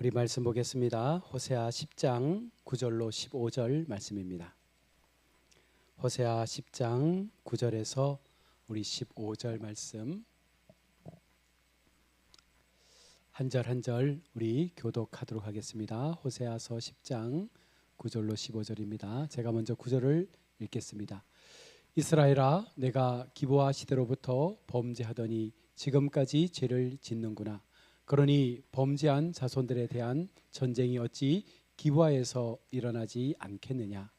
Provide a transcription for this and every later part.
우리 말씀 보겠습니다. 호세아 10장 9절로 15절 말씀입니다. 호세아 10장 9절에서 우리 15절 말씀 한 절 한 절 우리 교독하도록 하겠습니다. 호세아서 10장 9절로 15절입니다. 제가 먼저 9절을 읽겠습니다. 이스라엘아, 내가 기브아 시대로부터 범죄하더니 지금까지 죄를 짓는구나. 그러니 범죄한 자손들에 대한 전쟁이 어찌 기브아에서 일어나지 않겠느냐.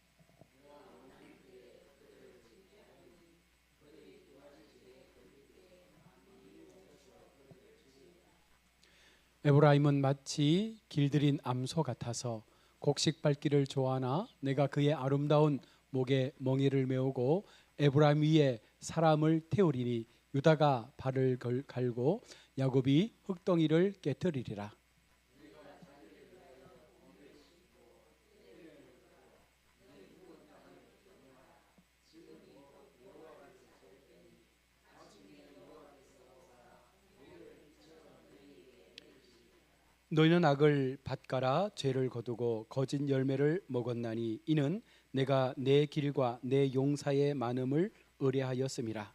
에브라임은 마치 길들인 암소 같아서 곡식 밟기를 좋아하나 내가 그의 아름다운 목에 멍에를 메우고 에브라임 위에 사람을 태우리니 유다가 발을 갈고 야곱이 흙덩이를 깨뜨리리라. 너희는 악을 밭가라 죄를 거두고 거짓 열매를 먹었나니 이는 내가 내 길과 내 용사의 많음을 의뢰하였음이라.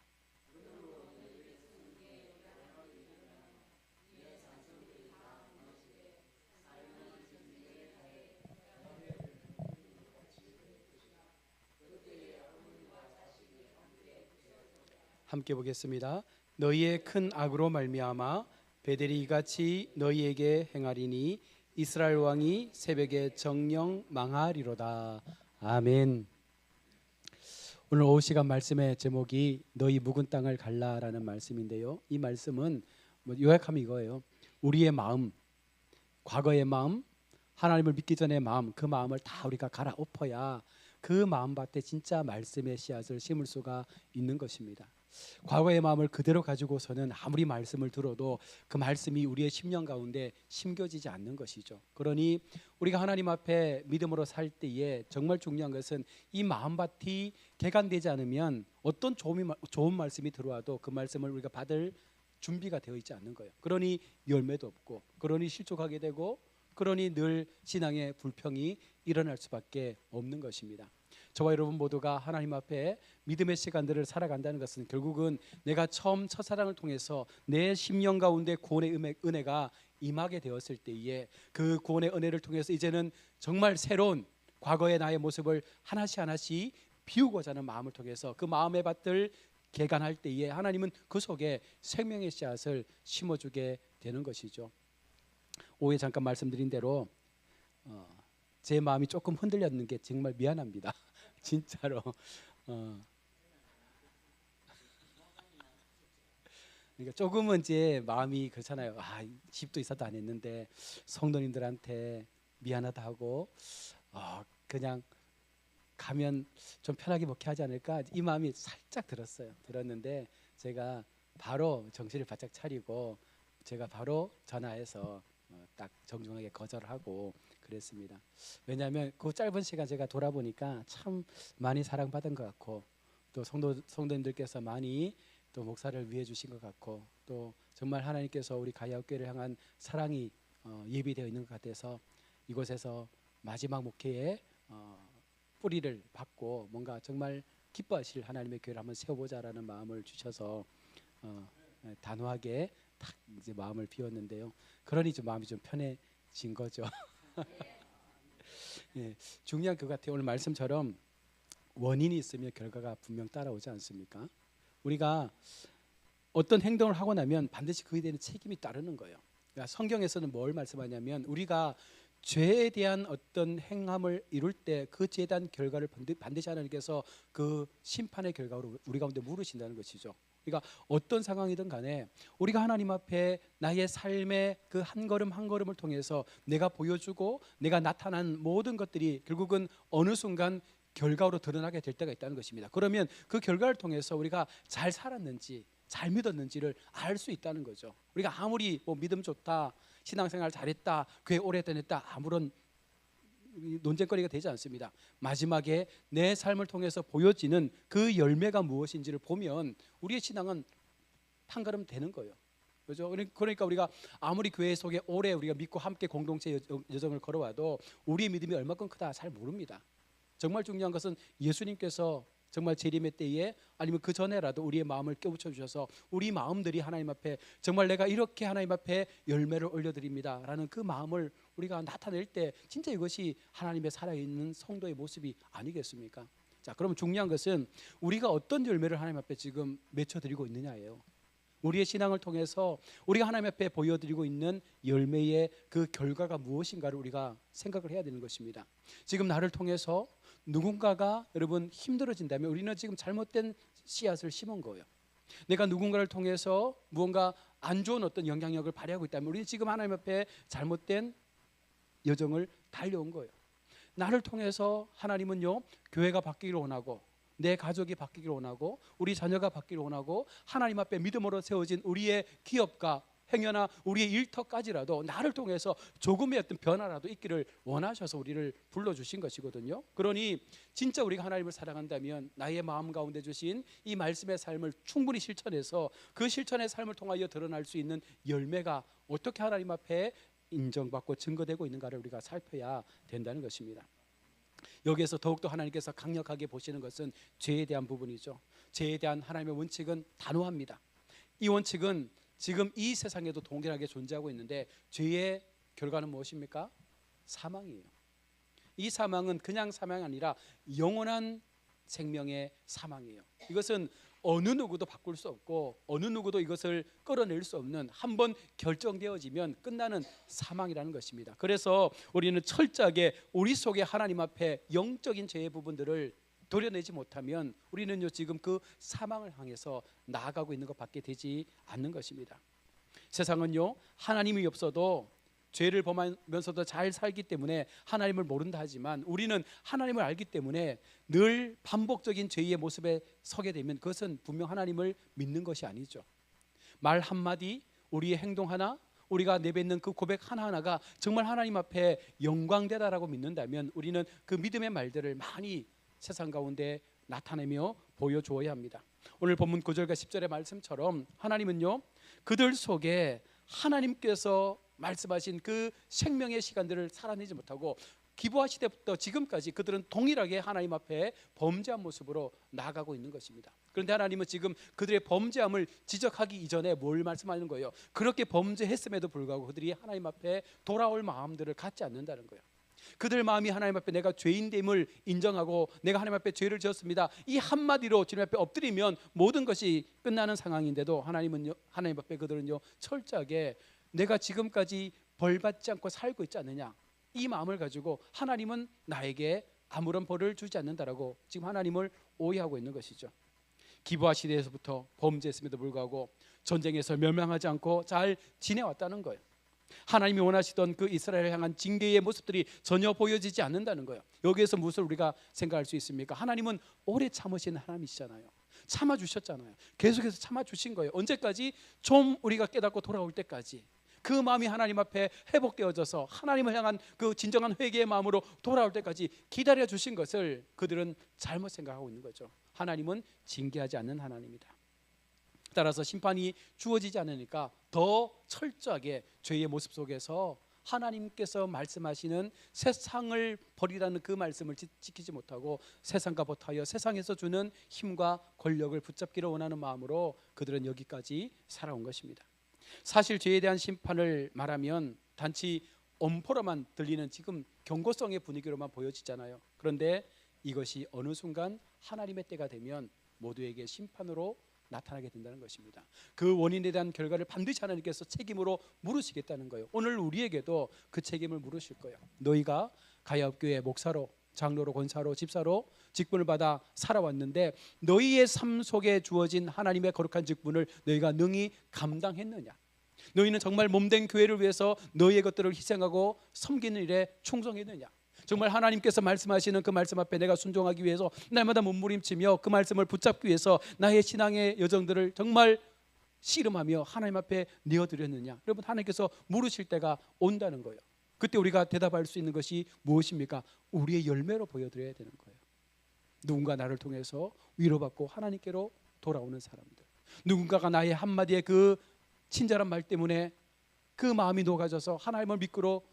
함께 보겠습니다. 너희의 큰 악으로 말미암아 베델이 이같이 너희에게 행하리니 이스라엘 왕이 새벽에 정령 망하리로다. 아멘. 오늘 오후 시간 말씀의 제목이 너희 묵은 땅을 갈라라는 말씀인데요. 이 말씀은 요약하면 이거예요. 우리의 마음, 과거의 마음, 하나님을 믿기 전의 마음, 그 마음을 다 우리가 갈아엎어야 그 마음밭에 진짜 말씀의 씨앗을 심을 수가 있는 것입니다. 과거의 마음을 그대로 가지고서는 아무리 말씀을 들어도 그 말씀이 우리의 심령 가운데 심겨지지 않는 것이죠. 그러니 우리가 하나님 앞에 믿음으로 살 때에 정말 중요한 것은 이 마음밭이 개간되지 않으면 어떤 좋은 말씀이 들어와도 그 말씀을 우리가 받을 준비가 되어 있지 않는 거예요. 그러니 열매도 없고, 그러니 실족하게 되고, 그러니 늘 신앙의 불평이 일어날 수밖에 없는 것입니다. 저와 여러분 모두가 하나님 앞에 믿음의 시간들을 살아간다는 것은 결국은 내가 처음 첫사랑을 통해서 내 심령 가운데 구원의 은혜가 임하게 되었을 때에 그 구원의 은혜를 통해서 이제는 정말 새로운 과거의 나의 모습을 하나씩 하나씩 비우고자 하는 마음을 통해서 그 마음의 밭을 개간할 때에 하나님은 그 속에 생명의 씨앗을 심어주게 되는 것이죠. 오후에 잠깐 말씀드린 대로 제 마음이 조금 흔들렸는 게 정말 미안합니다. 진짜로. 그러니까 조금은 제 마음이 그렇잖아요. 집도 이사도 안 했는데 성도님들한테 미안하다 하고 그냥 가면 좀 편하게 먹게 하지 않을까 이 마음이 살짝 들었는데 제가 바로 정신을 바짝 차리고 제가 바로 전화해서 딱 정중하게 거절하고 그랬습니다. 왜냐하면 그 짧은 시간 제가 돌아보니까 참 많이 사랑받은 것 같고 또 성도님들께서 많이 또 목사를 위해 주신 것 같고 또 정말 하나님께서 우리 가야교회를 향한 사랑이 예비되어 있는 것 같아서 이곳에서 마지막 목회에 뿌리를 받고 뭔가 정말 기뻐하실 하나님의 교회를 한번 세워보자라는 마음을 주셔서 단호하게 딱 이제 마음을 비웠는데요. 그러니 좀 마음이 좀 편해진 거죠. 예, 중요한 것 같아요. 오늘 말씀처럼 원인이 있으면 결과가 분명 따라오지 않습니까? 우리가 어떤 행동을 하고 나면 반드시 그에 대한 책임이 따르는 거예요. 그러니까 성경에서는 뭘 말씀하냐면 우리가 죄에 대한 어떤 행함을 이룰 때 그 죄에 대한 결과를 반드시 하나님께서 그 심판의 결과로 우리 가운데 물으신다는 것이죠. 그러니까 어떤 상황이든 간에 우리가 하나님 앞에 나의 삶의 그 한 걸음 한 걸음을 통해서 내가 보여주고 내가 나타난 모든 것들이 결국은 어느 순간 결과로 드러나게 될 때가 있다는 것입니다. 그러면 그 결과를 통해서 우리가 잘 살았는지 잘 믿었는지를 알 수 있다는 거죠. 우리가 아무리 믿음 좋다, 신앙생활 잘했다, 교회 오래 다녔다 아무런 논쟁거리가 되지 않습니다. 마지막에 내 삶을 통해서 보여지는 그 열매가 무엇인지를 보면 우리의 신앙은 한 걸음 되는 거예요. 그죠? 그러니까 우리가 아무리 교회 속에 오래 우리가 믿고 함께 공동체 여정을 걸어와도 우리의 믿음이 얼마큼 크다 잘 모릅니다. 정말 중요한 것은 예수님께서 정말 재림의 때에 아니면 그 전에라도 우리의 마음을 깨우쳐 주셔서 우리 마음들이 하나님 앞에 정말 내가 이렇게 하나님 앞에 열매를 올려드립니다라는 그 마음을 우리가 나타낼 때 진짜 이것이 하나님의 살아있는 성도의 모습이 아니겠습니까? 자, 그러면 중요한 것은 우리가 어떤 열매를 하나님 앞에 지금 맺혀드리고 있느냐예요. 우리의 신앙을 통해서 우리가 하나님 앞에 보여드리고 있는 열매의 그 결과가 무엇인가를 우리가 생각을 해야 되는 것입니다. 지금 나를 통해서 누군가가 여러분 힘들어진다면 우리는 지금 잘못된 씨앗을 심은 거예요. 내가 누군가를 통해서 무언가 안 좋은 어떤 영향력을 발휘하고 있다면 우리는 지금 하나님 앞에 잘못된 여정을 달려온 거예요. 나를 통해서 하나님은요 교회가 바뀌기를 원하고 내 가족이 바뀌기를 원하고 우리 자녀가 바뀌기를 원하고 하나님 앞에 믿음으로 세워진 우리의 기업과 행여나 우리의 일터까지라도 나를 통해서 조금의 어떤 변화라도 있기를 원하셔서 우리를 불러주신 것이거든요. 그러니 진짜 우리가 하나님을 사랑한다면 나의 마음 가운데 주신 이 말씀의 삶을 충분히 실천해서 그 실천의 삶을 통하여 드러날 수 있는 열매가 어떻게 하나님 앞에 인정받고 증거되고 있는가를 우리가 살펴야 된다는 것입니다. 여기에서 더욱더 하나님께서 강력하게 보시는 것은 죄에 대한 부분이죠. 죄에 대한 하나님의 원칙은 단호합니다. 이 원칙은 지금 이 세상에도 동일하게 존재하고 있는데 죄의 결과는 무엇입니까? 사망이에요. 이 사망은 그냥 사망이 아니라 영원한 생명의 사망이에요. 이것은 어느 누구도 바꿀 수 없고 어느 누구도 이것을 끌어낼 수 없는 한번 결정되어지면 끝나는 사망이라는 것입니다. 그래서 우리는 철저하게 우리 속에 하나님 앞에 영적인 죄의 부분들을 도려내지 못하면 우리는요 지금 그 사망을 향해서 나아가고 있는 것밖에 되지 않는 것입니다. 세상은요 하나님이 없어도 죄를 범하면서도 잘 살기 때문에 하나님을 모른다 하지만 우리는 하나님을 알기 때문에 늘 반복적인 죄의 모습에 서게 되면 그것은 분명 하나님을 믿는 것이 아니죠. 말 한마디, 우리의 행동 하나, 우리가 내뱉는 그 고백 하나하나가 정말 하나님 앞에 영광되다라고 믿는다면 우리는 그 믿음의 말들을 많이 세상 가운데 나타내며 보여주어야 합니다. 오늘 본문 9절과 10절의 말씀처럼 하나님은요 그들 속에 하나님께서 말씀하신 그 생명의 시간들을 살아내지 못하고 기부하시때부터 지금까지 그들은 동일하게 하나님 앞에 범죄한 모습으로 나아가고 있는 것입니다. 그런데 하나님은 지금 그들의 범죄함을 지적하기 이전에 뭘 말씀하는 거예요? 그렇게 범죄했음에도 불구하고 그들이 하나님 앞에 돌아올 마음들을 갖지 않는다는 거예요. 그들 마음이 하나님 앞에 내가 죄인됨을 인정하고 내가 하나님 앞에 죄를 지었습니다 이 한마디로 주님 앞에 엎드리면 모든 것이 끝나는 상황인데도 하나님 앞에 그들은요 철저하게 내가 지금까지 벌받지 않고 살고 있지 않느냐 이 마음을 가지고 하나님은 나에게 아무런 벌을 주지 않는다라고 지금 하나님을 오해하고 있는 것이죠. 기브아 시대에서부터 범죄했음에도 불구하고 전쟁에서 멸망하지 않고 잘 지내왔다는 거예요. 하나님이 원하시던 그 이스라엘을 향한 징계의 모습들이 전혀 보여지지 않는다는 거예요. 여기에서 무엇을 우리가 생각할 수 있습니까? 하나님은 오래 참으신 하나님이시잖아요. 참아주셨잖아요. 계속해서 참아주신 거예요. 언제까지? 좀 우리가 깨닫고 돌아올 때까지. 그 마음이 하나님 앞에 회복되어져서 하나님을 향한 그 진정한 회개의 마음으로 돌아올 때까지 기다려 주신 것을 그들은 잘못 생각하고 있는 거죠. 하나님은 징계하지 않는 하나님이다. 따라서 심판이 주어지지 않으니까 더 철저하게 죄의 모습 속에서 하나님께서 말씀하시는 세상을 버리라는 그 말씀을 지키지 못하고 세상과 버타여 세상에서 주는 힘과 권력을 붙잡기를 원하는 마음으로 그들은 여기까지 살아온 것입니다. 사실 죄에 대한 심판을 말하면 단지 엄포로만 들리는 지금 경고성의 분위기로만 보여지잖아요. 그런데 이것이 어느 순간 하나님의 때가 되면 모두에게 심판으로 나타나게 된다는 것입니다. 그 원인에 대한 결과를 반드시 하나님께서 책임으로 물으시겠다는 거예요. 오늘 우리에게도 그 책임을 물으실 거예요. 너희가 가야업교회 목사로, 장로로, 권사로, 집사로 직분을 받아 살아왔는데 너희의 삶 속에 주어진 하나님의 거룩한 직분을 너희가 능히 감당했느냐? 너희는 정말 몸된 교회를 위해서 너희의 것들을 희생하고 섬기는 일에 충성했느냐? 정말 하나님께서 말씀하시는 그 말씀 앞에 내가 순종하기 위해서 날마다 몸부림치며 그 말씀을 붙잡기 위해서 나의 신앙의 여정들을 정말 씨름하며 하나님 앞에 내어드렸느냐? 여러분, 하나님께서 물으실 때가 온다는 거예요. 그때 우리가 대답할 수 있는 것이 무엇입니까? 우리의 열매로 보여드려야 되는 거예요. 누군가 나를 통해서 위로받고 하나님께로 돌아오는 사람들, 누군가가 나의 한마디의 그 친절한 말 때문에 그 마음이 녹아져서 하나님을 믿기로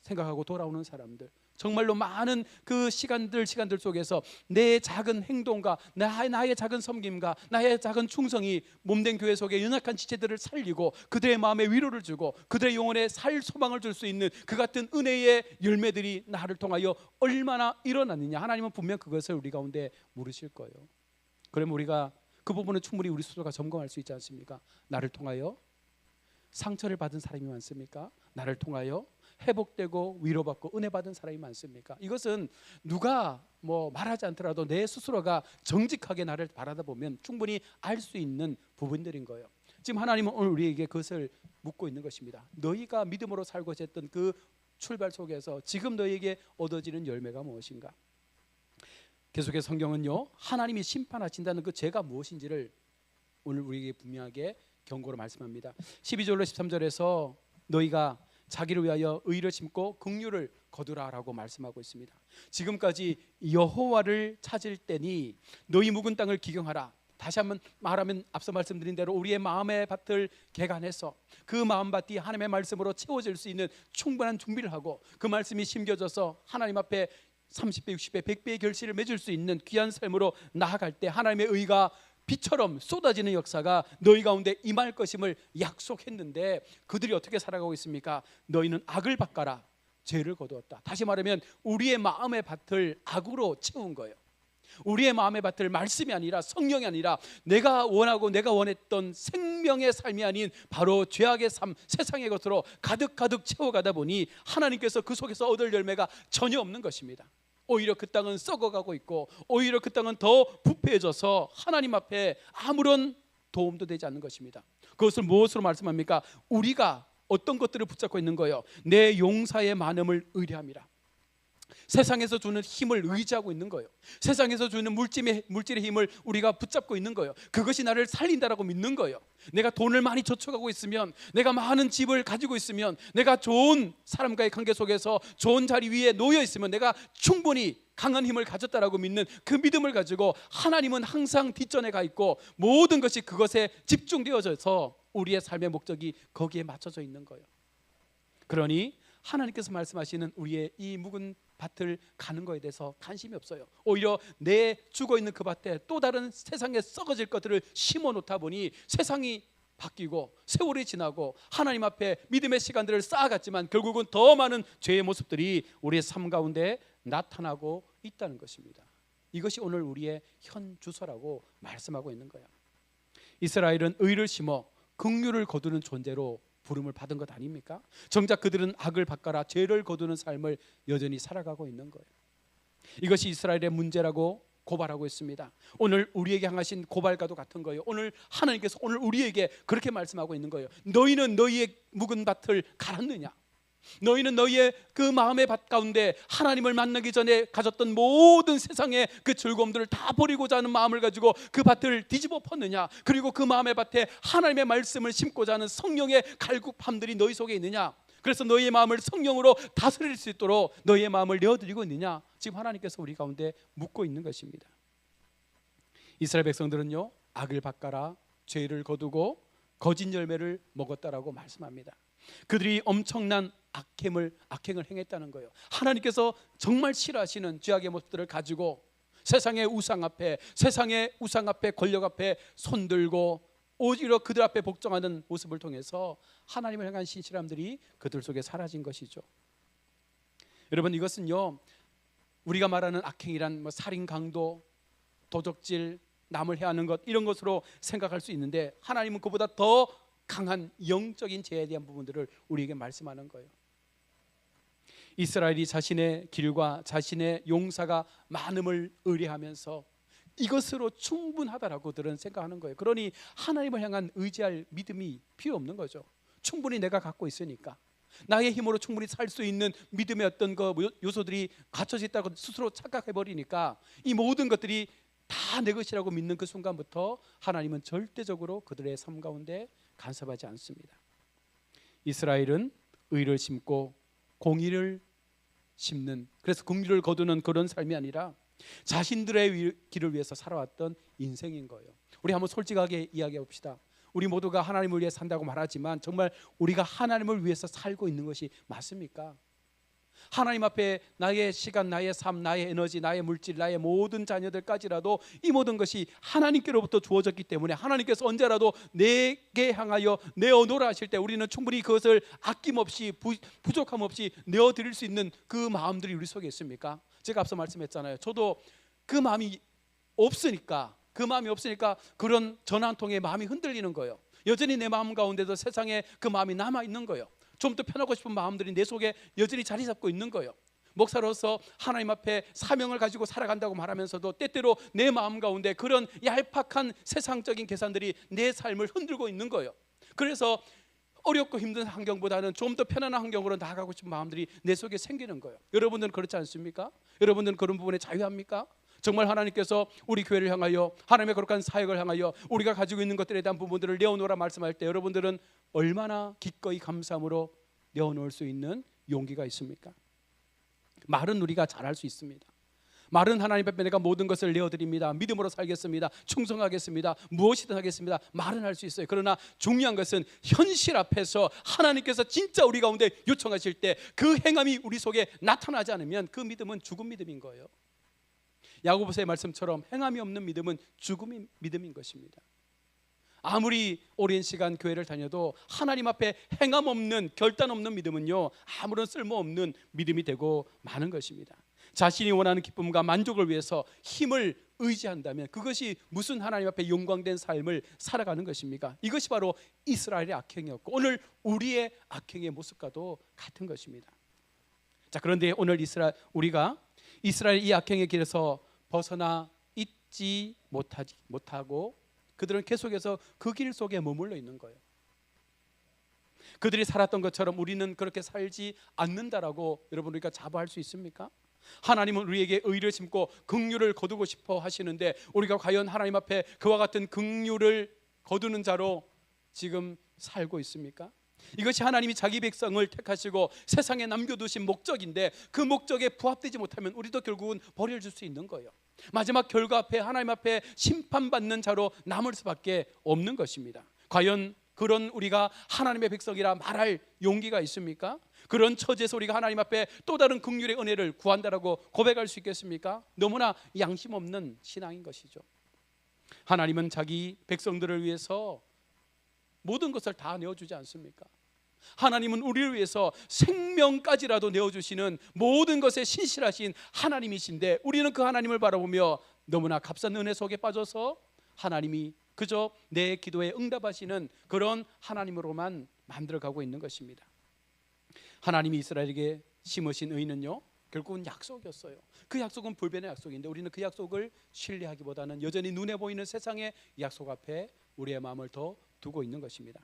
생각하고 돌아오는 사람들, 정말로 많은 그 시간들 속에서 내 작은 행동과 나의 작은 섬김과 나의 작은 충성이 몸된 교회 속에 연약한 지체들을 살리고 그들의 마음에 위로를 주고 그들의 영혼에 살 소망을 줄 수 있는 그 같은 은혜의 열매들이 나를 통하여 얼마나 일어났느냐, 하나님은 분명 그것을 우리 가운데 물으실 거예요. 그러면 우리가 그 부분은 충분히 우리 스스로가 점검할 수 있지 않습니까? 나를 통하여 상처를 받은 사람이 많습니까? 나를 통하여 회복되고 위로받고 은혜 받은 사람이 많습니까? 이것은 누가 말하지 않더라도 내 스스로가 정직하게 나를 바라다 보면 충분히 알 수 있는 부분들인 거예요. 지금 하나님은 오늘 우리에게 그것을 묻고 있는 것입니다. 너희가 믿음으로 살고자 했던 그 출발 속에서 지금 너희에게 얻어지는 열매가 무엇인가? 계속해서 성경은요, 하나님이 심판하신다는 그 죄가 무엇인지를 오늘 우리에게 분명하게 경고로 말씀합니다. 12절로 13절에서 너희가 자기를 위하여 의를 심고 긍휼을 거두라라고 말씀하고 있습니다. 지금까지 여호와를 찾을 때니 너희 묵은 땅을 기경하라. 다시 한번 말하면 앞서 말씀드린 대로 우리의 마음의 밭을 개간해서 그 마음밭이 하나님의 말씀으로 채워질 수 있는 충분한 준비를 하고 그 말씀이 심겨져서 하나님 앞에 30배, 60배, 100배의 결실을 맺을 수 있는 귀한 삶으로 나아갈 때 하나님의 의가 비처럼 쏟아지는 역사가 너희 가운데 임할 것임을 약속했는데 그들이 어떻게 살아가고 있습니까? 너희는 악을 바꿔라, 죄를 거두었다. 다시 말하면 우리의 마음의 밭을 악으로 채운 거예요. 우리의 마음의 밭을 말씀이 아니라 성령이 아니라 내가 원하고 내가 원했던 생명의 삶이 아닌 바로 죄악의 삶, 세상의 것으로 가득 채워가다 보니 하나님께서 그 속에서 얻을 열매가 전혀 없는 것입니다. 오히려 그 땅은 썩어가고 있고 오히려 그 땅은 더 부패해져서 하나님 앞에 아무런 도움도 되지 않는 것입니다. 그것을 무엇으로 말씀합니까? 우리가 어떤 것들을 붙잡고 있는 거예요? 내 용사의 많음을 의뢰함이라. 세상에서 주는 힘을 의지하고 있는 거예요. 세상에서 주는 물질의 힘을 우리가 붙잡고 있는 거예요. 그것이 나를 살린다라고 믿는 거예요. 내가 돈을 많이 저축하고 있으면, 내가 많은 집을 가지고 있으면, 내가 좋은 사람과의 관계 속에서 좋은 자리 위에 놓여 있으면 내가 충분히 강한 힘을 가졌다라고 믿는 그 믿음을 가지고 하나님은 항상 뒷전에 가 있고 모든 것이 그것에 집중되어져서 우리의 삶의 목적이 거기에 맞춰져 있는 거예요. 그러니 하나님께서 말씀하시는 우리의 이 묵은 밭을 가는 거에 대해서 관심이 없어요. 오히려 내 죽어있는 그 밭에 또 다른 세상에 썩어질 것들을 심어 놓다 보니 세상이 바뀌고 세월이 지나고 하나님 앞에 믿음의 시간들을 쌓아갔지만 결국은 더 많은 죄의 모습들이 우리의 삶 가운데 나타나고 있다는 것입니다. 이것이 오늘 우리의 현 주소라고 말씀하고 있는 거예요. 이스라엘은 의를 심어 긍휼을 거두는 존재로 부름을 받은 것 아닙니까? 정작 그들은 악을 바꿔라, 죄를 거두는 삶을 여전히 살아가고 있는 거예요. 이것이 이스라엘의 문제라고 고발하고 있습니다. 오늘 우리에게 향하신 고발과도 같은 거예요. 오늘 하나님께서 오늘 우리에게 그렇게 말씀하고 있는 거예요. 너희는 너희의 묵은 밭을 갈았느냐? 너희는 너희의 그 마음의 밭 가운데 하나님을 만나기 전에 가졌던 모든 세상의 그 즐거움들을 다 버리고자 하는 마음을 가지고 그 밭을 뒤집어 폈느냐? 그리고 그 마음의 밭에 하나님의 말씀을 심고자 하는 성령의 갈급함들이 너희 속에 있느냐? 그래서 너희의 마음을 성령으로 다스릴 수 있도록 너희의 마음을 내어드리고 있느냐? 지금 하나님께서 우리 가운데 묻고 있는 것입니다. 이스라엘 백성들은요, 악을 바꿔라, 죄를 거두고 거짓 열매를 먹었다라고 말씀합니다. 그들이 엄청난 악행을 행했다는 거예요. 하나님께서 정말 싫어하시는 죄악의 모습들을 가지고 세상의 우상 앞에 권력 앞에 손들고 오히려 그들 앞에 복종하는 모습을 통해서 하나님을 향한 신실함들이 그들 속에 사라진 것이죠. 여러분, 이것은요, 우리가 말하는 악행이란 살인, 강도, 도적질, 남을 해하는 것, 이런 것으로 생각할 수 있는데 하나님은 그보다 더 강한 영적인 죄에 대한 부분들을 우리에게 말씀하는 거예요. 이스라엘이 자신의 길과 자신의 용사가 많음을 의뢰하면서 이것으로 충분하다라고 그들은 생각하는 거예요. 그러니 하나님을 향한 의지할 믿음이 필요 없는 거죠. 충분히 내가 갖고 있으니까, 나의 힘으로 충분히 살 수 있는 믿음의 어떤 그 요소들이 갖춰져 있다고 스스로 착각해버리니까 이 모든 것들이 다 내 것이라고 믿는 그 순간부터 하나님은 절대적으로 그들의 삶 가운데 간섭하지 않습니다. 이스라엘은 의를 심고 공의를 심는, 그래서 긍휼을 거두는 그런 삶이 아니라 자신들의 길을 위해서 살아왔던 인생인 거예요. 우리 한번 솔직하게 이야기해 봅시다. 우리 모두가 하나님을 위해 산다고 말하지만 정말 우리가 하나님을 위해서 살고 있는 것이 맞습니까? 하나님 앞에 나의 시간, 나의 삶, 나의 에너지, 나의 물질, 나의 모든 자녀들까지라도 이 모든 것이 하나님께로부터 주어졌기 때문에 하나님께서 언제라도 내게 향하여 내어놓으라 하실 때 우리는 충분히 그것을 아낌없이 부족함 없이 내어드릴 수 있는 그 마음들이 우리 속에 있습니까? 제가 앞서 말씀했잖아요. 저도 그 마음이 없으니까 그런 전화 한 통에 마음이 흔들리는 거예요. 여전히 내 마음 가운데도 세상에 그 마음이 남아있는 거예요. 좀 더 편하고 싶은 마음들이 내 속에 여전히 자리 잡고 있는 거예요. 목사로서 하나님 앞에 사명을 가지고 살아간다고 말하면서도 때때로 내 마음 가운데 그런 얄팍한 세상적인 계산들이 내 삶을 흔들고 있는 거예요. 그래서 어렵고 힘든 환경보다는 좀 더 편안한 환경으로 나아가고 싶은 마음들이 내 속에 생기는 거예요. 여러분들은 그렇지 않습니까? 여러분들은 그런 부분에 자유합니까? 정말 하나님께서 우리 교회를 향하여 하나님의 거룩한 사역을 향하여 우리가 가지고 있는 것들에 대한 부분들을 내어놓으라 말씀할 때 여러분들은 얼마나 기꺼이 감사함으로 내어놓을 수 있는 용기가 있습니까? 말은 우리가 잘할 수 있습니다. 말은 하나님 앞에 내가 모든 것을 내어드립니다, 믿음으로 살겠습니다, 충성하겠습니다, 무엇이든 하겠습니다, 말은 할 수 있어요. 그러나 중요한 것은 현실 앞에서 하나님께서 진짜 우리 가운데 요청하실 때 그 행함이 우리 속에 나타나지 않으면 그 믿음은 죽은 믿음인 거예요. 야고보서의 말씀처럼 행함이 없는 믿음은 죽음의 믿음인 것입니다. 아무리 오랜 시간 교회를 다녀도 하나님 앞에 행함 없는 결단 없는 믿음은요 아무런 쓸모없는 믿음이 되고 마는 것입니다. 자신이 원하는 기쁨과 만족을 위해서 힘을 의지한다면 그것이 무슨 하나님 앞에 영광된 삶을 살아가는 것입니까? 이것이 바로 이스라엘의 악행이었고 오늘 우리의 악행의 모습과도 같은 것입니다. 자, 그런데 오늘 우리가 이스라엘 이 악행의 길에서 벗어나 있지 못하고 그들은 계속해서 그 길 속에 머물러 있는 거예요. 그들이 살았던 것처럼 우리는 그렇게 살지 않는다라고 여러분 우리가 자부할 수 있습니까? 하나님은 우리에게 의를 심고 긍휼을 거두고 싶어 하시는데 우리가 과연 하나님 앞에 그와 같은 긍휼을 거두는 자로 지금 살고 있습니까? 이것이 하나님이 자기 백성을 택하시고 세상에 남겨두신 목적인데 그 목적에 부합되지 못하면 우리도 결국은 버려질 수 있는 거예요. 마지막 결과 앞에 하나님 앞에 심판받는 자로 남을 수밖에 없는 것입니다. 과연 그런 우리가 하나님의 백성이라 말할 용기가 있습니까? 그런 처지에서 우리가 하나님 앞에 또 다른 긍휼의 은혜를 구한다라고 고백할 수 있겠습니까? 너무나 양심 없는 신앙인 것이죠. 하나님은 자기 백성들을 위해서 모든 것을 다 내어주지 않습니까? 하나님은 우리를 위해서 생명까지라도 내어주시는 모든 것에 신실하신 하나님이신데 우리는 그 하나님을 바라보며 너무나 값싼 은혜 속에 빠져서 하나님이 그저 내 기도에 응답하시는 그런 하나님으로만 만들어가고 있는 것입니다. 하나님이 이스라엘에게 심으신 의는요 결국은 약속이었어요. 그 약속은 불변의 약속인데 우리는 그 약속을 신뢰하기보다는 여전히 눈에 보이는 세상의 약속 앞에 우리의 마음을 더 두고 있는 것입니다.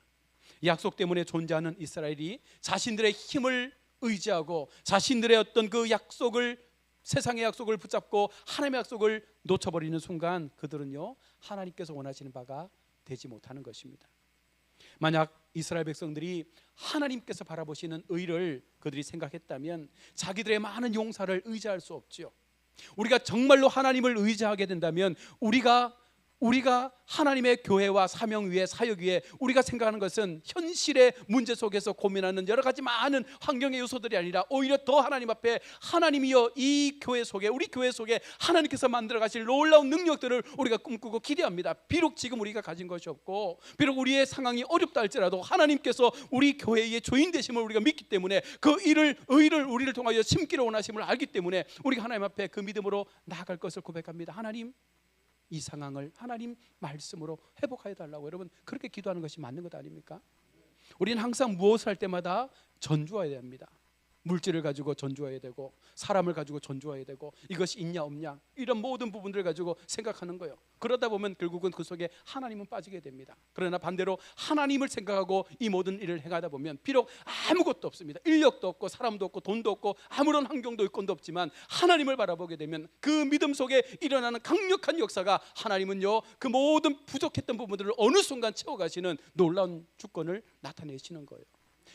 이 약속 때문에 존재하는 이스라엘이 자신들의 힘을 의지하고 자신들의 어떤 그 약속을 세상의 약속을 붙잡고 하나님의 약속을 놓쳐버리는 순간 그들은요 하나님께서 원하시는 바가 되지 못하는 것입니다. 만약 이스라엘 백성들이 하나님께서 바라보시는 의를 그들이 생각했다면 자기들의 많은 용사를 의지할 수 없지요. 우리가 정말로 하나님을 의지하게 된다면 우리가 하나님의 교회와 사명 위에 사역 위에 우리가 생각하는 것은 현실의 문제 속에서 고민하는 여러 가지 많은 환경의 요소들이 아니라 오히려 더 하나님 앞에 하나님이여 이 교회 속에 우리 교회 속에 하나님께서 만들어 가실 놀라운 능력들을 우리가 꿈꾸고 기대합니다. 비록 지금 우리가 가진 것이 없고 비록 우리의 상황이 어렵다 할지라도 하나님께서 우리 교회의 주인 되심을 우리가 믿기 때문에 그 의를 우리를 통하여 심기를 원하심을 알기 때문에 우리가 하나님 앞에 그 믿음으로 나아갈 것을 고백합니다. 하나님 이 상황을 하나님 말씀으로 회복하여 달라고 여러분 그렇게 기도하는 것이 맞는 것 아닙니까? 우리는 항상 무엇을 할 때마다 전주해야 됩니다. 물질을 가지고 전주해야 되고 사람을 가지고 전주해야 되고 이것이 있냐 없냐 이런 모든 부분들을 가지고 생각하는 거예요. 그러다 보면 결국은 그 속에 하나님은 빠지게 됩니다. 그러나 반대로 하나님을 생각하고 이 모든 일을 행하다 보면 비록 아무것도 없습니다. 인력도 없고 사람도 없고 돈도 없고 아무런 환경도 여건도 없지만 하나님을 바라보게 되면 그 믿음 속에 일어나는 강력한 역사가 하나님은요 그 모든 부족했던 부분들을 어느 순간 채워가시는 놀라운 주권을 나타내시는 거예요.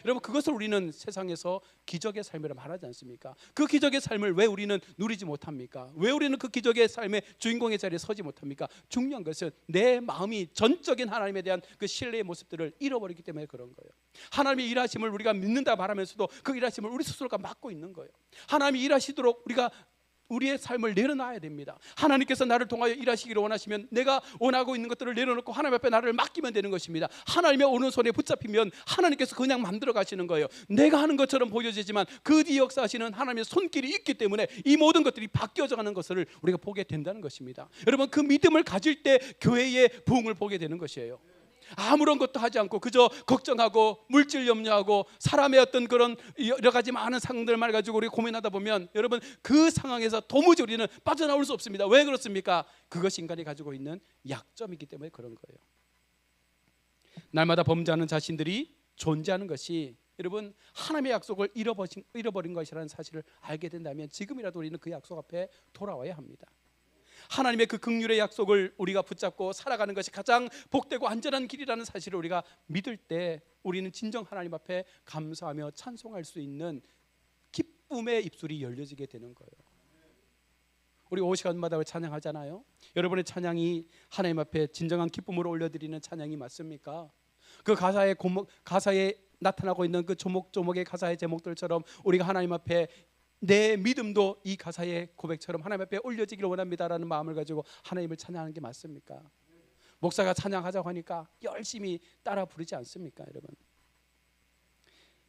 여러분, 그것을 우리는 세상에서 기적의 삶이라 말하지 않습니까? 그 기적의 삶을 왜 우리는 누리지 못합니까? 왜 우리는 그 기적의 삶의 주인공의 자리에 서지 못합니까? 중요한 것은 내 마음이 전적인 하나님에 대한 그 신뢰의 모습들을 잃어버리기 때문에 그런 거예요. 하나님의 일하심을 우리가 믿는다 말하면서도 그 일하심을 우리 스스로가 막고 있는 거예요. 하나님이 일하시도록 우리가 우리의 삶을 내려놔야 됩니다. 하나님께서 나를 통하여 일하시기를 원하시면 내가 원하고 있는 것들을 내려놓고 하나님 앞에 나를 맡기면 되는 것입니다. 하나님의 오른손에 붙잡히면 하나님께서 그냥 만들어 가시는 거예요. 내가 하는 것처럼 보여지지만 그 뒤 역사하시는 하나님의 손길이 있기 때문에 이 모든 것들이 바뀌어져 가는 것을 우리가 보게 된다는 것입니다. 여러분, 그 믿음을 가질 때 교회의 부흥을 보게 되는 것이에요. 아무런 것도 하지 않고 그저 걱정하고 물질 염려하고 사람의 어떤 그런 여러 가지 많은 상황들만 가지고 우리가 고민하다 보면 여러분, 그 상황에서 도무지 우리는 빠져나올 수 없습니다. 왜 그렇습니까? 그것이 인간이 가지고 있는 약점이기 때문에 그런 거예요. 날마다 범죄하는 자신들이 존재하는 것이 여러분, 하나님의 약속을 잃어버린 것이라는 사실을 알게 된다면 지금이라도 우리는 그 약속 앞에 돌아와야 합니다. 하나님의 그 긍휼의 약속을 우리가 붙잡고 살아가는 것이 가장 복되고 안전한 길이라는 사실을 우리가 믿을 때 우리는 진정 하나님 앞에 감사하며 찬송할 수 있는 기쁨의 입술이 열려지게 되는 거예요. 우리 5시간마다 찬양하잖아요. 여러분의 찬양이 하나님 앞에 진정한 기쁨으로 올려드리는 찬양이 맞습니까? 그 가사에 나타나고 있는 그 조목조목의 가사의 제목들처럼 우리가 하나님 앞에 내 믿음도 이 가사의 고백처럼 하나님 앞에 올려지기를 원합니다라는 마음을 가지고 하나님을 찬양하는 게 맞습니까? 목사가 찬양하자고 하니까 열심히 따라 부르지 않습니까, 여러분?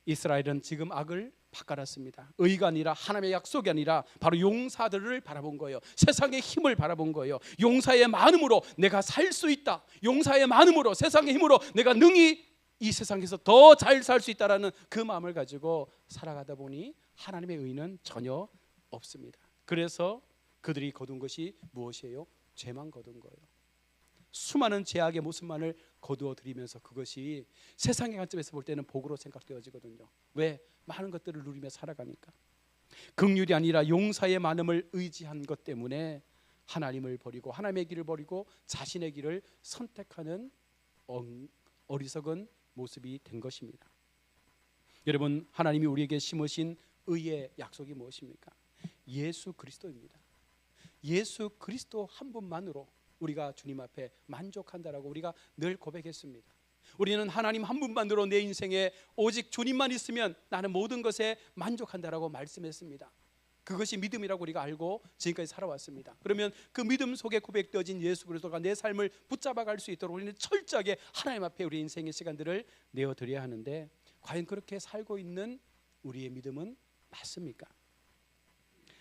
이스라엘은 지금 악을 바꿔놨습니다. 의가 아니라 하나님의 약속이 아니라 바로 용사들을 바라본 거예요. 세상의 힘을 바라본 거예요. 용사의 많음으로 내가 살 수 있다. 용사의 많음으로, 세상의 힘으로 내가 능히 이 세상에서 더 잘 살 수 있다라는 그 마음을 가지고 살아가다 보니 하나님의 의는 전혀 없습니다. 그래서 그들이 거둔 것이 무엇이에요? 죄만 거둔 거예요. 수많은 죄악의 모습만을 거두어 드리면서 그것이 세상의 관점에서 볼 때는 복으로 생각되어지거든요. 왜? 많은 것들을 누리며 살아가니까. 긍휼이 아니라 용사의 많음을 의지한 것 때문에 하나님을 버리고 하나님의 길을 버리고 자신의 길을 선택하는 어리석은 모습이 된 것입니다. 여러분, 하나님이 우리에게 심으신 의의 약속이 무엇입니까? 예수 그리스도입니다. 예수 그리스도 한 분만으로 우리가 주님 앞에 만족한다라고 우리가 늘 고백했습니다. 우리는 하나님 한 분만으로 내 인생에 오직 주님만 있으면 나는 모든 것에 만족한다라고 말씀했습니다. 그것이 믿음이라고 우리가 알고 지금까지 살아왔습니다. 그러면 그 믿음 속에 고백되어진 예수 그리스도가 내 삶을 붙잡아갈 수 있도록 우리는 철저하게 하나님 앞에 우리 인생의 시간들을 내어드려야 하는데, 과연 그렇게 살고 있는 우리의 믿음은 맞습니까?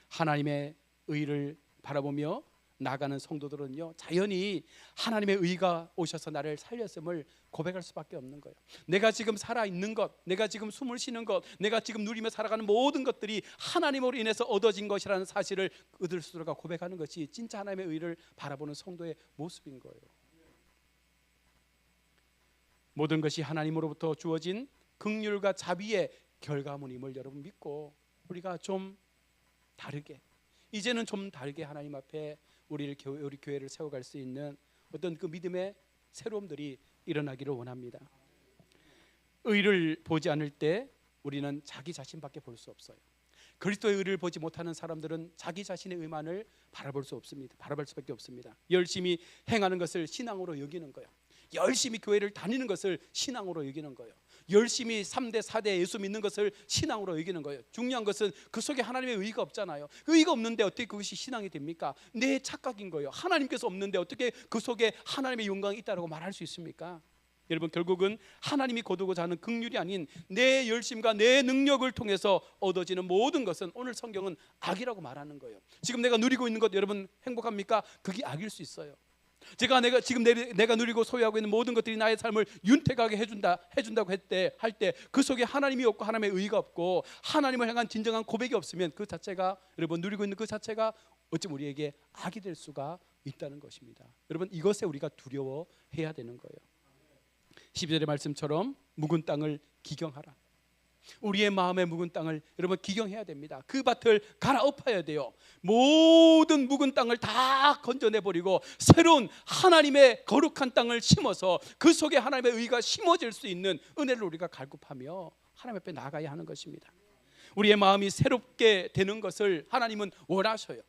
하나님의 의를 바라보며 나가는 성도들은요, 자연히 하나님의 의가 오셔서 나를 살렸음을 고백할 수밖에 없는 거예요. 내가 지금 살아있는 것, 내가 지금 숨을 쉬는 것, 내가 지금 누리며 살아가는 모든 것들이 하나님으로 인해서 얻어진 것이라는 사실을 그들 스스로가 고백하는 것이 진짜 하나님의 의를 바라보는 성도의 모습인 거예요. 모든 것이 하나님으로부터 주어진 긍휼과 자비의 결과물임을 여러분 믿고 우리가 좀 다르게, 이제는 좀 다르게 하나님 앞에 우리 교회를 세워갈 수 있는 어떤 그 믿음의 새로움들이 일어나기를 원합니다. 의를 보지 않을 때 우리는 자기 자신밖에 볼 수 없어요. 그리스도의 의를 보지 못하는 사람들은 자기 자신의 의만을 바라볼 수 없습니다. 바라볼 수밖에 없습니다. 열심히 행하는 것을 신앙으로 여기는 거예요. 열심히 교회를 다니는 것을 신앙으로 여기는 거예요. 열심히 3대 4대 예수 믿는 것을 신앙으로 여기는 거예요. 중요한 것은 그 속에 하나님의 의가 없잖아요. 그 의가 없는데 어떻게 그것이 신앙이 됩니까? 내 착각인 거예요. 하나님께서 없는데 어떻게 그 속에 하나님의 영광이 있다고 말할 수 있습니까? 여러분, 결국은 하나님이 거두고자 하는 긍휼이 아닌 내 열심과 내 능력을 통해서 얻어지는 모든 것은 오늘 성경은 악이라고 말하는 거예요. 지금 내가 누리고 있는 것 여러분 행복합니까? 그게 악일 수 있어요. 내가 지금 내가 누리고 소유하고 있는 모든 것들이 나의 삶을 윤택하게 해준다고 할 때 그 속에 하나님이 없고 하나님의 의가 없고 하나님을 향한 진정한 고백이 없으면 그 자체가, 여러분 누리고 있는 그 자체가 어찌 우리에게 악이 될 수가 있다는 것입니다. 여러분, 이것에 우리가 두려워해야 되는 거예요. 12절의 말씀처럼 묵은 땅을 기경하라. 우리의 마음의 묵은 땅을 여러분 기경해야 됩니다. 그 밭을 갈아엎어야 돼요. 모든 묵은 땅을 다 건져내버리고 새로운 하나님의 거룩한 땅을 심어서 그 속에 하나님의 의가 심어질 수 있는 은혜를 우리가 갈급하며 하나님 앞에 나가야 하는 것입니다. 우리의 마음이 새롭게 되는 것을 하나님은 원하셔요.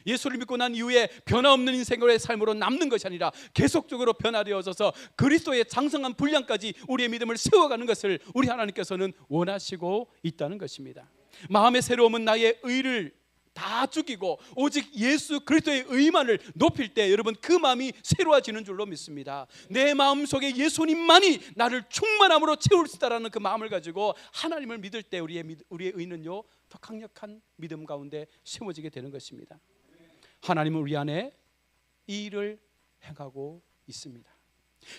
예수를 믿고 난 이후에 변화없는 인생의 삶으로 남는 것이 아니라 계속적으로 변화되어져서 그리스도의 장성한 분량까지 우리의 믿음을 세워가는 것을 우리 하나님께서는 원하시고 있다는 것입니다. 마음의 새로움은 나의 의를 다 죽이고 오직 예수 그리스도의 의만을 높일 때 여러분 그 마음이 새로워지는 줄로 믿습니다. 내 마음속에 예수님만이 나를 충만함으로 채울 수 있다는 그 마음을 가지고 하나님을 믿을 때 우리의 의는요 더 강력한 믿음 가운데 세워지게 되는 것입니다. 하나님은 우리 안에 이 일을 행하고 있습니다.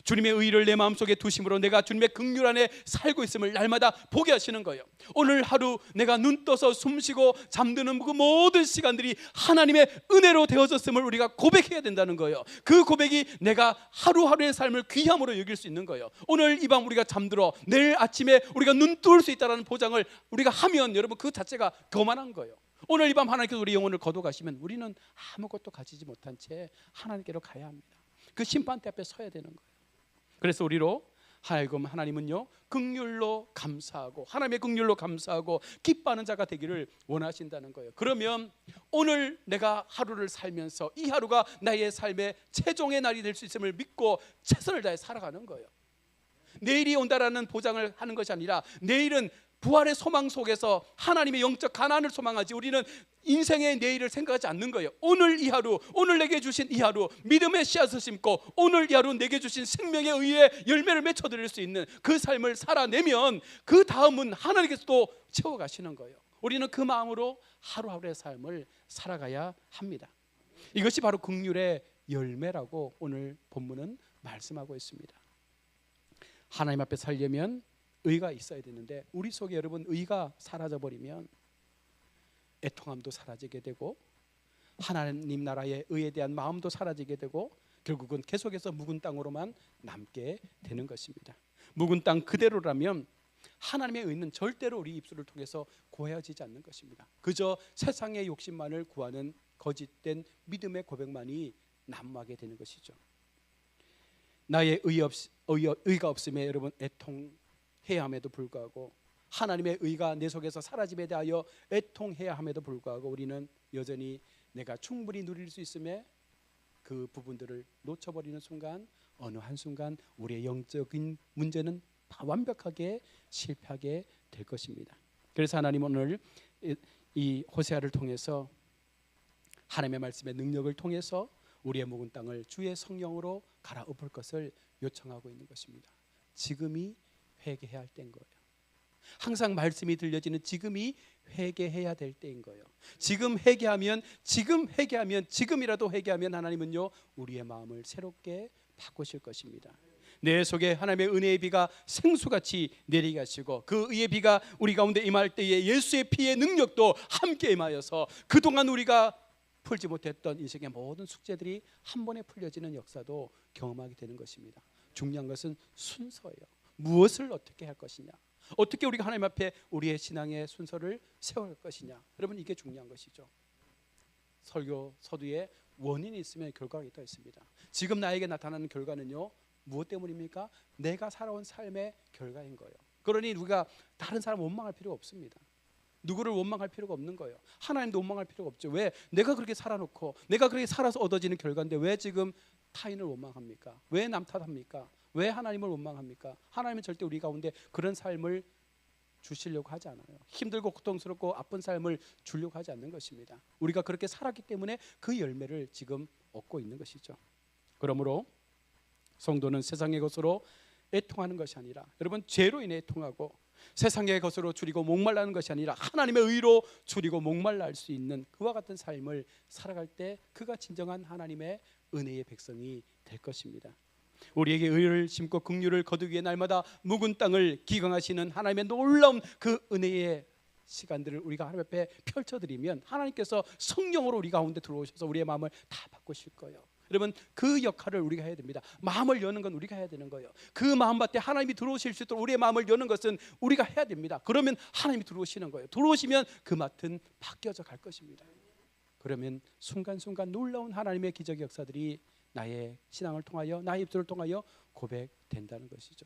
주님의 의를 내 마음속에 두심으로 내가 주님의 긍휼 안에 살고 있음을 날마다 보게 하시는 거예요. 오늘 하루 내가 눈 떠서 숨쉬고 잠드는 그 모든 시간들이 하나님의 은혜로 되어졌음을 우리가 고백해야 된다는 거예요. 그 고백이 내가 하루하루의 삶을 귀함으로 여길 수 있는 거예요. 오늘 이 밤 우리가 잠들어 내일 아침에 우리가 눈 뜰 수 있다는 보장을 우리가 하면 여러분 그 자체가 거만한 거예요. 오늘 이 밤 하나님께서 우리 영혼을 거둬가시면 우리는 아무것도 가지지 못한 채 하나님께로 가야 합니다. 그 심판대 앞에 서야 되는 거예요. 그래서 우리로 하여금 하나님은요 긍휼로 감사하고 하나님의 긍휼로 감사하고 기뻐하는 자가 되기를 원하신다는 거예요. 그러면 오늘 내가 하루를 살면서 이 하루가 나의 삶의 최종의 날이 될 수 있음을 믿고 최선을 다해 살아가는 거예요. 내일이 온다라는 보장을 하는 것이 아니라 내일은 부활의 소망 속에서 하나님의 영적 가난을 소망하지 우리는 인생의 내일을 생각하지 않는 거예요. 오늘 이 하루, 오늘 내게 주신 이 하루 믿음의 씨앗을 심고 오늘 이 하루 내게 주신 생명의 의의 열매를 맺어드릴 수 있는 그 삶을 살아내면 그 다음은 하나님께서 또 채워가시는 거예요. 우리는 그 마음으로 하루하루의 삶을 살아가야 합니다. 이것이 바로 긍휼의 열매라고 오늘 본문은 말씀하고 있습니다. 하나님 앞에 살려면 의가 있어야 되는데 우리 속에 여러분 의가 사라져버리면 애통함도 사라지게 되고 하나님 나라의 의에 대한 마음도 사라지게 되고 결국은 계속해서 묵은 땅으로만 남게 되는 것입니다. 묵은 땅 그대로라면 하나님의 의는 절대로 우리 입술을 통해서 고해지지 않는 것입니다. 그저 세상의 욕심만을 구하는 거짓된 믿음의 고백만이 난무하게 되는 것이죠. 나의 의가 없음에 여러분 애통해야 함에도 불구하고 하나님의 의가 내 속에서 사라짐에 대하여 애통해야 함에도 불구하고 우리는 여전히 내가 충분히 누릴 수 있음에 그 부분들을 놓쳐버리는 순간 어느 한순간 우리의 영적인 문제는 다 완벽하게 실패하게 될 것입니다. 그래서 하나님은 오늘 이 호세아를 통해서 하나님의 말씀의 능력을 통해서 우리의 묵은 땅을 주의 성령으로 갈아엎을 것을 요청하고 있는 것입니다. 지금이 회개해야 할 때인 거예요. 항상 말씀이 들려지는 지금이 회개해야 될 때인 거예요. 지금 회개하면 지금이라도 회개하면 하나님은요 우리의 마음을 새롭게 바꾸실 것입니다. 내 속에 하나님의 은혜의 비가 생수같이 내리게 하시고 그 의의 비가 우리 가운데 임할 때에 예수의 피의 능력도 함께 임하여서 그동안 우리가 풀지 못했던 인생의 모든 숙제들이 한 번에 풀려지는 역사도 경험하게 되는 것입니다. 중요한 것은 순서예요. 무엇을 어떻게 할 것이냐, 어떻게 우리가 하나님 앞에 우리의 신앙의 순서를 세워갈 것이냐, 여러분 이게 중요한 것이죠. 설교 서두에 원인이 있으면 결과가 있다 있습니다. 지금 나에게 나타나는 결과는요 무엇 때문입니까? 내가 살아온 삶의 결과인 거예요. 그러니 우리가 다른 사람 원망할 필요가 없습니다. 누구를 원망할 필요가 없는 거예요. 하나님도 원망할 필요가 없죠. 왜? 내가 그렇게 살아놓고 내가 그렇게 살아서 얻어지는 결과인데 왜 지금 타인을 원망합니까? 왜 남 탓합니까? 왜 하나님을 원망합니까? 하나님은 절대 우리 가운데 그런 삶을 주시려고 하지 않아요. 힘들고 고통스럽고 아픈 삶을 주려고 하지 않는 것입니다. 우리가 그렇게 살았기 때문에 그 열매를 지금 얻고 있는 것이죠. 그러므로 성도는 세상의 것으로 애통하는 것이 아니라 여러분 죄로 인해 애통하고 세상의 것으로 줄이고 목말라는 것이 아니라 하나님의 의로 줄이고 목말라 할 수 있는 그와 같은 삶을 살아갈 때 그가 진정한 하나님의 은혜의 백성이 될 것입니다. 우리에게 의를 심고 긍휼을 거두기 위해 날마다 묵은 땅을 기강하시는 하나님의 놀라운 그 은혜의 시간들을 우리가 하나님 앞에 펼쳐드리면 하나님께서 성령으로 우리 가운데 들어오셔서 우리의 마음을 다 바꾸실 거예요. 여러분 그 역할을 우리가 해야 됩니다. 마음을 여는 건 우리가 해야 되는 거예요. 그 마음밭에 하나님이 들어오실 수 있도록 우리의 마음을 여는 것은 우리가 해야 됩니다. 그러면 하나님이 들어오시는 거예요. 들어오시면 그 맛은 바뀌어져 갈 것입니다. 그러면 순간순간 놀라운 하나님의 기적의 역사들이 나의 신앙을 통하여 나의 입술을 통하여 고백된다는 것이죠.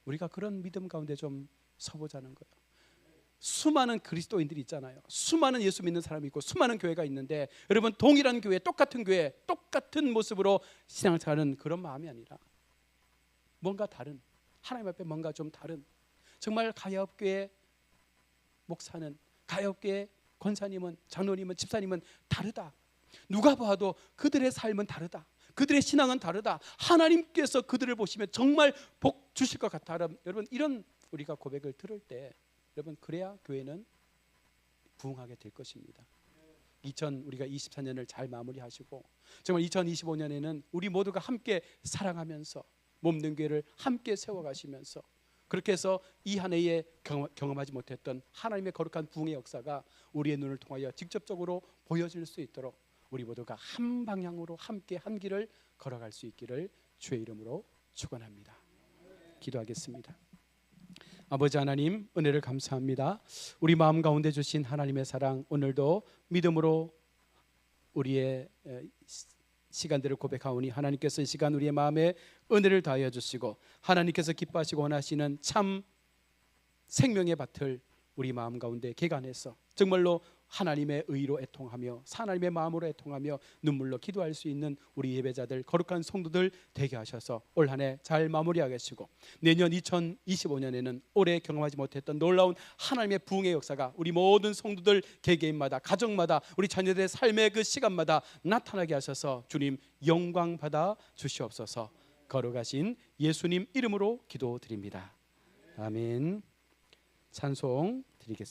우리가 그런 믿음 가운데 좀 서보자는 거예요. 수많은 그리스도인들이 있잖아요. 수많은 예수 믿는 사람이 있고 수많은 교회가 있는데, 여러분 동일한 교회, 똑같은 교회, 똑같은 모습으로 신앙생활하는 그런 마음이 아니라 뭔가 다른, 하나님 앞에 뭔가 좀 다른, 정말 가야업교회 목사는, 가야업교회 권사님은, 장로님은, 집사님은 다르다. 누가 봐도 그들의 삶은 다르다. 그들의 신앙은 다르다. 하나님께서 그들을 보시면 정말 복 주실 것 같다. 여러분 이런 우리가 고백을 들을 때, 여러분 그래야 교회는 부흥하게 될 것입니다. 우리가 24년을 잘 마무리하시고 정말 2025년에는 우리 모두가 함께 사랑하면서 몸된 교회를 함께 세워가시면서, 그렇게 해서 이 한 해에 경험하지 못했던 하나님의 거룩한 부흥의 역사가 우리의 눈을 통하여 직접적으로 보여질 수 있도록 우리 모두가 한 방향으로 함께 한 길을 걸어갈 수 있기를 주의 이름으로 축원합니다. 기도하겠습니다. 아버지 하나님, 은혜를 감사합니다. 우리 마음 가운데 주신 하나님의 사랑, 오늘도 믿음으로 우리의 시간들을 고백하오니 하나님께서 이 시간 우리의 마음에 은혜를 다하여 주시고, 하나님께서 기뻐하시고 원하시는 참 생명의 밭을 우리 마음 가운데 개간해서 정말로 하나님의 의로 애통하며 하나님의 마음으로 애통하며 눈물로 기도할 수 있는 우리 예배자들, 거룩한 성도들 되게 하셔서 올 한 해 잘 마무리하게 하시고, 내년 2025년에는 올해 경험하지 못했던 놀라운 하나님의 부흥의 역사가 우리 모든 성도들 개개인마다, 가정마다, 우리 자녀들의 삶의 그 시간마다 나타나게 하셔서 주님 영광 받아 주시옵소서. 거룩하신 예수님 이름으로 기도드립니다. 아멘. 찬송 드리겠습니다.